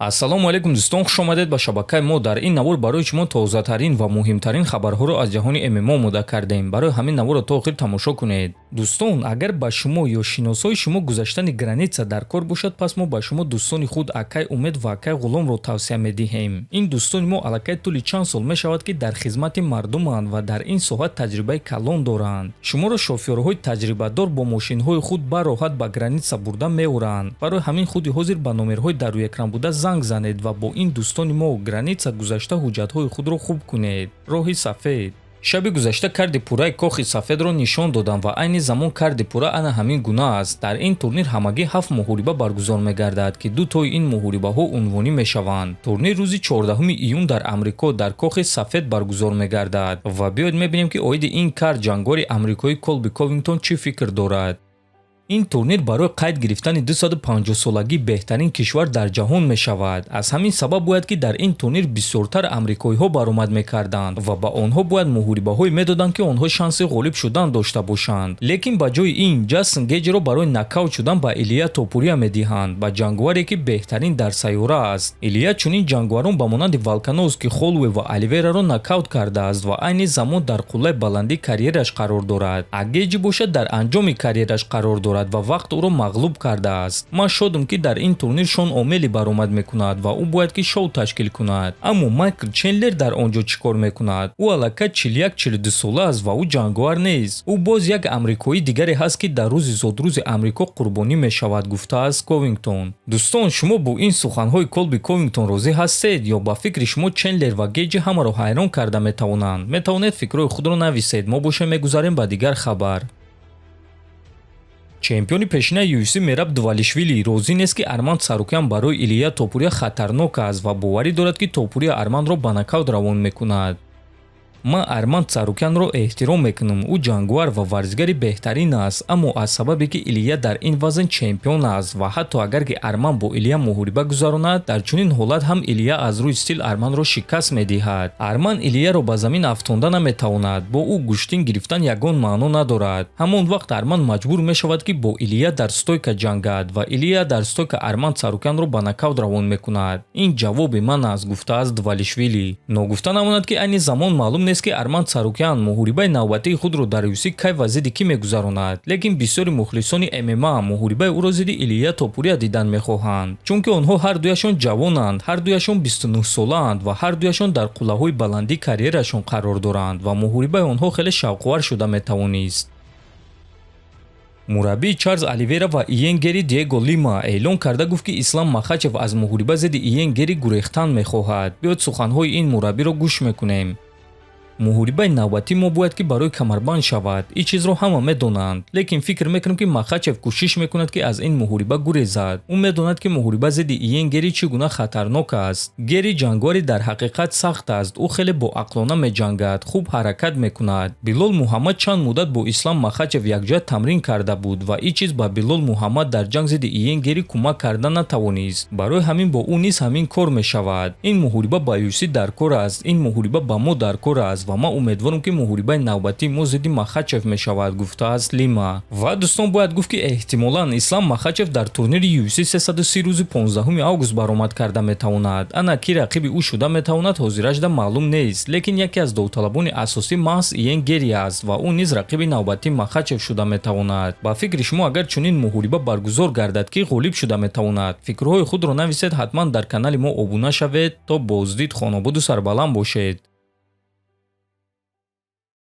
ассалому алайкум дӯстон, хуш омадед ба шабакаи мо. Дар ин навор барои шумо тозатарин ва муҳимтарин хабарҳоро аз ҷаҳони ММО омода кардем. Барои ҳамин наворро то охир тамошо кунед. дӯстон, агар ба шумо ё шиносои шумо гузаштани граница дар кор бошад, пас мо ба шумо дӯстони худ Акай Умед ва Акай Ғуломро тавсия медиҳем. Ин дӯстони мо аллакай тӯли чанд сол мешавад ки дар хизмати мардуманд ва дар ин соҳа таҷрибаи калон доранд. Шуморо шофёрҳои таҷрибадор бо мошинҳои худ бароҳат ба граница бурда меоранд. Барои ҳамин худи ҳозир ба номерҳои дар рӯекран буда занг занед ва бо ин дӯстони мо граница гузашта ҳуҷҷатҳои худро хуб кунед. Роҳи сафед. шаби гузашта карди пурраи кохи сафедро нишон додам ва айни замон карди пурра ана ҳамин гуна аст. Дар ин турнир ҳамагӣ 7 муҳориба баргузор мегардад ки дутои ин муҳорибаҳо унвонӣ мешаванд. Турнир рӯзи 14 июн дар Амрико дар кохи сафед баргузор мегардад ва биёед мебинем ки оиди ин кар ҷангори амрикоӣ Колби Ковингтон чӣ фикр дорад. ин турнир барои қайд гирифтани 250-солагии беҳтарин кишвар дар ҷаҳон мешавад. Аз ҳамин сабаб бояд ки дар ин турнир бисёртар амрикоиҳо баромад мекарданд ва ба онҳо бояд муҳорибаҳое медоданд ки онҳо шанси ғолиб шудан дошта бошанд. Лекин ба ҷои ин Ҷастин Гейҷиро барои нокаут шудан ба Илия Топурия медиҳанд, ба ҷангваре ки беҳтарин дар сайёра аст. Илия чунин ҷангварон ба монанди Волкановский, Холлоуэй ва Оливейраро нокаут кардааст ва айни замон дар қуллаи баландии карьераш қарор дорад. А Гейҷи бошад дар анҷоми карьераш қарор дорад ва вақт ӯро мағлуб кардааст. Ман шодам ки дар ин турнир Шон Омели баромад мекунад ва ӯ бояд ки шоу ташкил кунад. Аммо Майкл Чендлер дар он ҷо чӣ кор мекунад? Ӯ аллакай 41-42 сола аст ва ӯ ҷангвар нест. Ӯ боз як амрикоӣ дигаре ҳаст ки дар рӯзи зодрӯзи Амрико қурбонӣ мешавад, гуфтааст Ковингтон. дӯстон, шумо бо ин суханҳои Колби Ковингтон розӣ ҳастед ё ба фикри шумо Чендлер ва Гейҷи ҳамаро ҳайрон карда метавонанд? Метавонед фикрҳои худро нависед. Мо бошем мегузарем ба дигар хабар. чемпиони пешинаи UFC Мераб Дувалишвили розӣ нест ки Арманд Сарукян барои Илия Топурия хатарнок аст ва боварӣ дорад ки Топурия Армандро ба нокаут равон мекунад. ман Арманд Сарукянро эҳтиром мекунам. ӯ ҷангвар ва варзигари беҳтарин аст, аммо аз сабабе ки Илия дар ин вазн чемпион аст ва ҳатто агар ки Арманд бо Илия муҳориба гузаронад, дар чунин ҳолат ҳам Илия аз рӯи стил Армандро шикаст медиҳад. Арманд Илияро ба замин афтонда наметавонад. бо ӯ гӯштин гирифтан ягон маъно надорад. ҳамон вақт Арманд маҷбур мешавад ки бо Илия дар стойка ҷангад ва Илия дар стойка Арманд Сарукянро ба нокаут равон мекунад. ин ҷавоби ман аст, гуфтааст Дувалишвили. ногуфта намонад ки айни замон маълум нест ки Арманд Сарукян муҳорибаи навбатии худро дар UFC кай ва зидди кӣ мегузаронад. Лекин бисёри мухлисони MMA муҳорибаи ӯро зидди Илия Топурия дидан мехоҳанд, чунки онҳо ҳардуяшон ҷавонанд, ҳардуяшон 29 солаанд ва ҳардуяшон дар қуллаҳои баландии карьерашон қарор доранд ва муҳорибаи онҳо хеле шавқовар шуда метавонист. мураббии Чарлз Оливейра ва Иен Гери Диего Лима эълон карда гуфт ки Ислам Махачев аз муҳориба зидди Иен Гери гурехтан мехоҳад. биёд суханҳои ин мураббиро гӯш мекунем. муҳорибаи навбатӣ мо бояд ки барои камарбанд шавад. ин чизро ҳама медонанд, лекин фикр мекунам ки Махачев кӯшиш мекунад ки аз ин муҳориба гурезад. ӯ медонад ки муҳориба зидди Иен Гери чӣ гуна хатарнок аст. Гери ҷангвари дар ҳақиқат сахт аст. ӯ хеле боақлона меҷангад, хуб ҳаракат мекунад. Билол Муҳаммад чанд муддат бо Ислам Махачев якҷоя тамрин карда буд ва ин чиз ба Билол Муҳаммад дар ҷанг зидди Иен Гери кӯмак карда натавонист. барои ҳамин бо ӯ низ ҳамин кор мешавад. ин муҳориба ба UFC дар кор аст. ин муҳориба ба мо дар кор аст ва ман умедворам ки муҳорибаи навбатии мо зидди Махачев мешавад, гуфтааст Лима. ва дӯстон, бояд гуфт ки эҳтимолан Ислам Махачев дар турнири UFC 330 рӯзи 15 август баромад карда метавонад. ана ки рақиби ӯ шуда метавонад ҳозирашда маълум нест, лекин яке аз довталабони асосӣ маҳз Иен Гери аст ва ӯ низ рақиби навбатии Махачев шуда метавонад. ба фикри шумо агар чунин муҳориба баргузор гардад, ки ғолиб шуда метавонад? фикрҳои худро нависед. ҳатман дар канали мо обуна шавед. то боздид. хонободу сарбаланд бошед.